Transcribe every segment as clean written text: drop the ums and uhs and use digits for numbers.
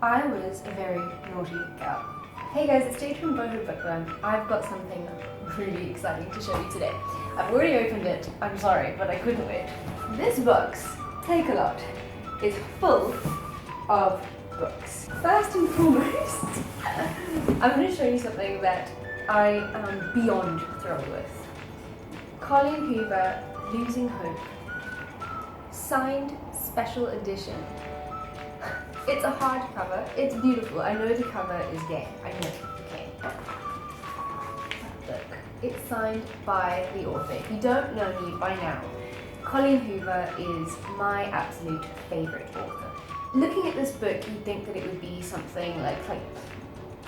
I was a very naughty girl. Hey guys, it's Jade from Boho Bookworm. I've got something really exciting to show you today. I've already opened it, I'm sorry, but I couldn't wait. This box, take a lot, is full of books. First and foremost, I'm going to show you something that I am beyond thrilled with. Colleen Hoover, Losing Hope, signed special edition. It's a hardcover, it's beautiful. I know the cover is gay, I know, okay. Look, it's signed by the author. If you don't know me by now, Colleen Hoover is my absolute favourite author. Looking at this book, you'd think that it would be something like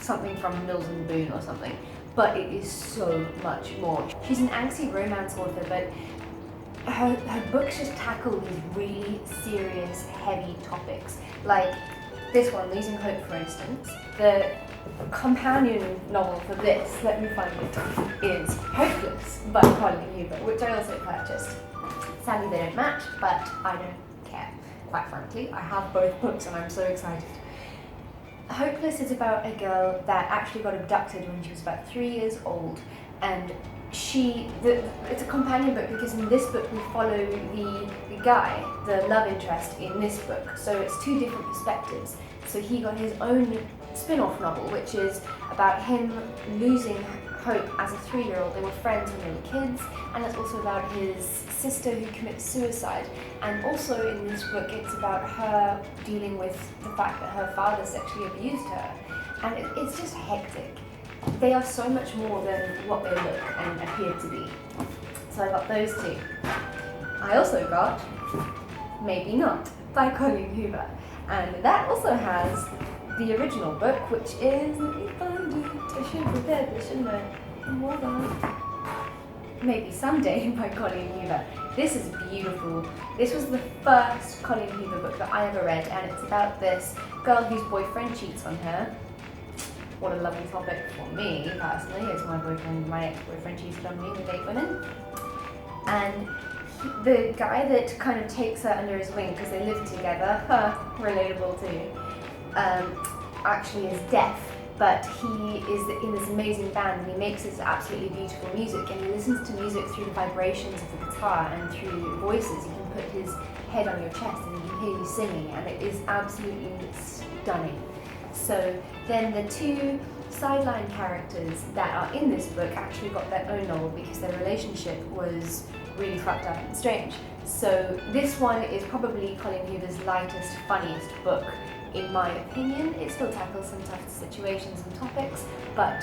something from Mills and Boon or something, but it is so much more. She's an angsty romance author, but her books just tackle these really serious, heavy topics. Like this one, Losing Hope, for instance. The companion novel for this, let me find it, is Hopeless by Colleen Hoover, which I also purchased. Sadly they don't match, but I don't care, quite frankly. I have both books and I'm so excited. Hopeless is about a girl that actually got abducted when she was about 3 years old, and it's a companion book because in this book we follow the guy, the love interest in this book, so it's two different perspectives. So he got his own spin-off novel, which is about him losing hope as a 3-year-old. They were friends when they were kids, and it's also about his sister who commits suicide. And also in this book it's about her dealing with the fact that her father sexually abused her, and it's just hectic. They are so much more than what they look and appear to be. So I got those two. I also got Maybe Not by Colleen Hoover. And that also has the original book, which is, let me find it, I should have prepared this, shouldn't I? Hold on. Maybe Someday by Colleen Hoover. This is beautiful. This was the first Colleen Hoover book that I ever read, and it's about this girl whose boyfriend cheats on her. What a lovely topic for me, personally, as my ex-boyfriend cheated on me with 8 women. And the guy that kind of takes her under his wing, because they live together, relatable too, actually is deaf, but he is in this amazing band and he makes this absolutely beautiful music, and he listens to music through the vibrations of the guitar and through voices. You can put his head on your chest and he can hear you singing, and it is absolutely stunning. So then the two sideline characters that are in this book actually got their own novel because their relationship was really fucked up and strange. So this one is probably Colleen Hoover's lightest, funniest book, in my opinion. It still tackles some tough situations and topics, but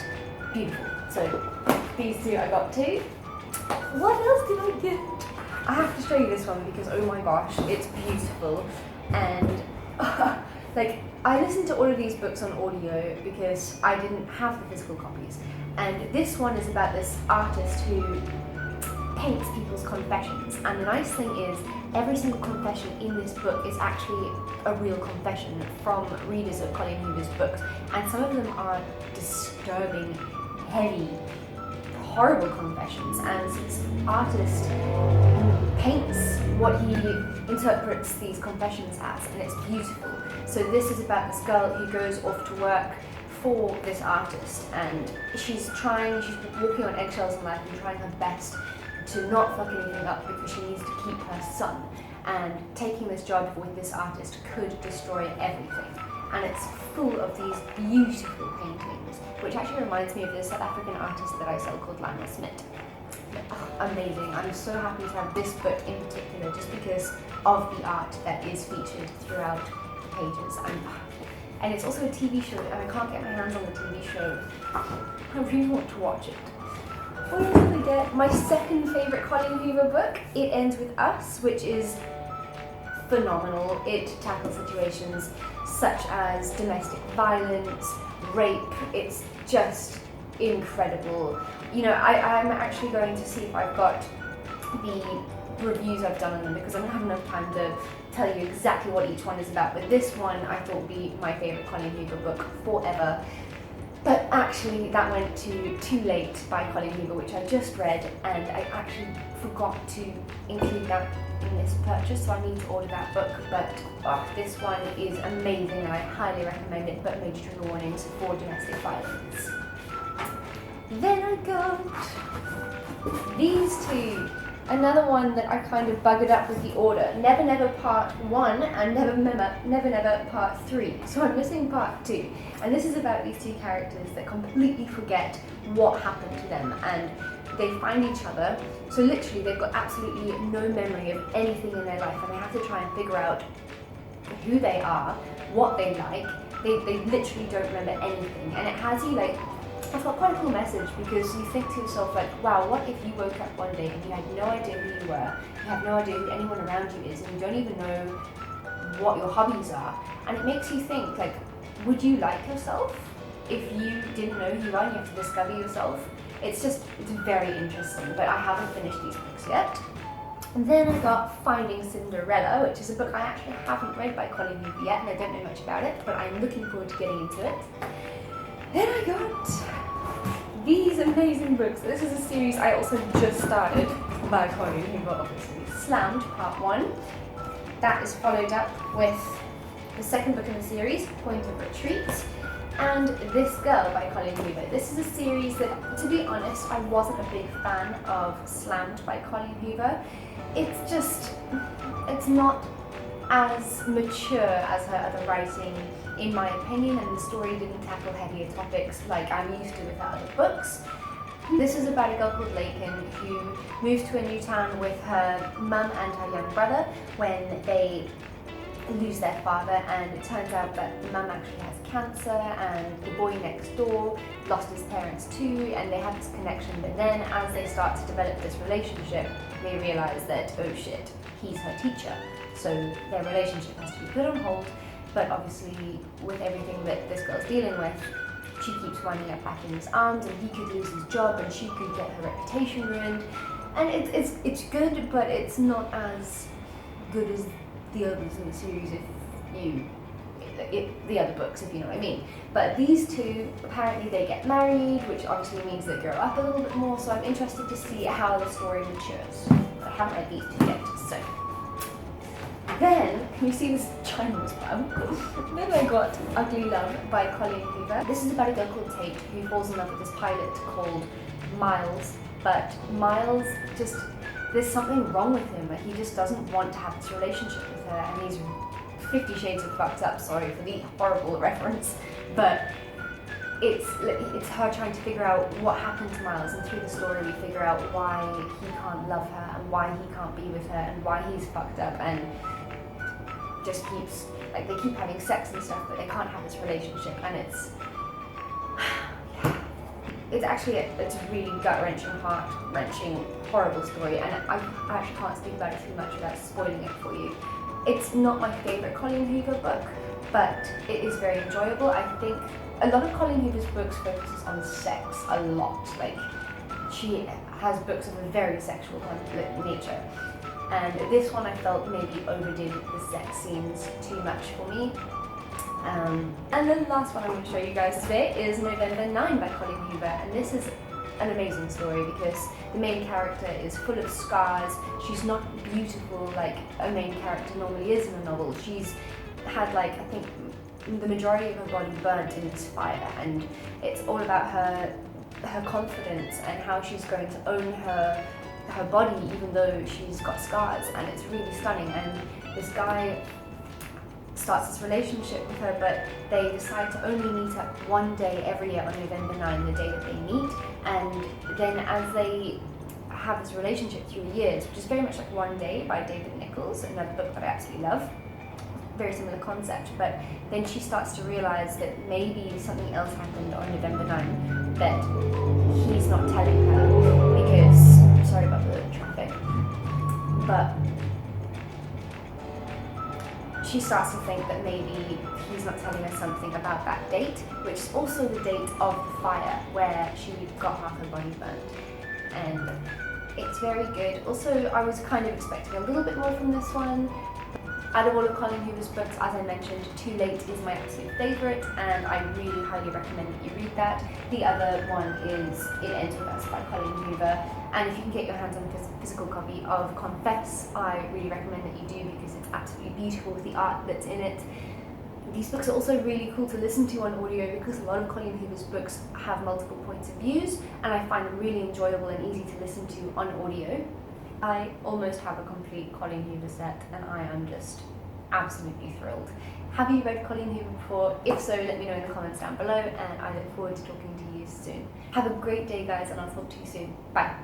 beautiful. So these two I got too. What else did I get? I have to show you this one because oh my gosh, it's beautiful. And like, I listened to all of these books on audio because I didn't have the physical copies. And this one is about this artist who paints people's confessions. And the nice thing is, every single confession in this book is actually a real confession from readers of Colleen Hoover's books. And some of them are disturbing, heavy, horrible confessions. And this artist paints what he interprets these confessions as, and it's beautiful. So this is about this girl who goes off to work for this artist, and she's walking on eggshells in life and trying her best to not fuck anything up because she needs to keep her son, and taking this job with this artist could destroy everything. And it's full of these beautiful paintings, which actually reminds me of this South African artist that I sell called Lionel Smith. Amazing. I'm so happy to have this book in particular just because of the art that is featured throughout the pages. And it's also a TV show, and I can't get my hands on the TV show. I really want to watch it. What else did I get? My second favourite Colleen Hoover book, It Ends With Us, which is phenomenal. It tackles situations such as domestic violence, rape. It's just incredible. You know, I'm actually going to see if I've got the reviews I've done on them because I don't have enough time to tell you exactly what each one is about, but this one I thought would be my favourite Colleen Hoover book forever. But actually that went to Too Late by Colleen Hoover, which I just read, and I actually forgot to include that in this purchase, so I need to order that book. But this one is amazing and I highly recommend it, but major trigger warnings for domestic violence. Then I got these two. Another one that I kind of buggered up with the order. Never Never Part 1 and Never Never Part 3. So I'm missing Part 2. And this is about these two characters that completely forget what happened to them and they find each other. So literally they've got absolutely no memory of anything in their life and they have to try and figure out who they are, what they like. They literally don't remember anything. And it has you like, it's got quite a cool message because you think to yourself like, wow, what if you woke up one day and you had no idea who you were, you have no idea who anyone around you is, and you don't even know what your hobbies are. And it makes you think like, would you like yourself if you didn't know who you are and you have to discover yourself? It's very interesting, but I haven't finished these books yet. And then I got Finding Cinderella, which is a book I actually haven't read by Colleen Hoover yet, and I don't know much about it, but I'm looking forward to getting into it. Then I got these amazing books. This is a series I also just started by Colleen Hoover, obviously. Slammed, Part 1. That is followed up with the second book in the series, Point of Retreat, and This Girl by Colleen Hoover. This is a series that, to be honest, I wasn't a big fan of Slammed by Colleen Hoover. It's not as mature as her other writing, in my opinion, and the story didn't tackle heavier topics like I'm used to with her other books. This is about a girl called Lakin who moves to a new town with her mum and her young brother when they lose their father, and it turns out that the mum actually has cancer and the boy next door lost his parents too, and they have this connection, but then as they start to develop this relationship they realise that, oh shit, he's her teacher, so their relationship has to be put on hold. But obviously with everything that this girl's dealing with, she keeps winding up back in his arms and he could lose his job and she could get her reputation ruined, and it's good, but it's not as good as the others in the series the other books, if you know what I mean. But these two, apparently they get married, which obviously means they grow up a little bit more, so I'm interested to see how the story matures. I haven't read these two yet, so. Then, can you see this Chinese bum? Then I got Ugly Love by Colleen Hoover. This is about a girl called Tate who falls in love with this pilot called Miles, but Miles there's something wrong with him. Like, he just doesn't want to have this relationship with her, and he's 50 Shades of fucked up, sorry for the horrible reference, but it's her trying to figure out what happened to Miles, and through the story we figure out why he can't love her and why he can't be with her and why he's fucked up and just keeps, like, they keep having sex and stuff but they can't have this relationship, and it's actually it's a really gut-wrenching, heart-wrenching, horrible story, and I actually can't speak about it too much without spoiling it for you. It's not my favourite Colleen Hoover book, but it is very enjoyable. I think a lot of Colleen Hoover's books focuses on sex a lot. Like, she has books of a very sexual nature, and this one I felt maybe overdid the sex scenes too much for me. And then the last one I'm going to show you guys today is November 9 by Colleen Hoover, and this is an amazing story because the main character is full of scars. She's not beautiful like a main character normally is in a novel. She's had, like, I think the majority of her body burnt in this fire, and it's all about her confidence and how she's going to own her body even though she's got scars, and it's really stunning. And this guy starts this relationship with her, but they decide to only meet up one day every year on November 9, the day that they meet, and then as they have this relationship through the years, which is very much like One Day by David Nichols, another book that I absolutely love, very similar concept, but then she starts to realise that maybe something else happened on November 9 that he's not telling her because, sorry about the traffic, but she starts to think that maybe he's not telling her something about that date, which is also the date of the fire where she got half her body burnt. And it's very good. Also, I was kind of expecting a little bit more from this one. Out of all of Colleen Hoover's books, as I mentioned, Too Late is my absolute favourite, and I really highly recommend that you read that. The other one is It Ends With Us by Colleen Hoover, and if you can get your hands on a physical copy of Confess, I really recommend that you do, because it's absolutely beautiful with the art that's in it. These books are also really cool to listen to on audio, because a lot of Colleen Hoover's books have multiple points of views, and I find them really enjoyable and easy to listen to on audio. I almost have a complete Colleen Hoover set, and I am just absolutely thrilled. Have you read Colleen Hoover before? If so, let me know in the comments down below, and I look forward to talking to you soon. Have a great day, guys, and I'll talk to you soon. Bye.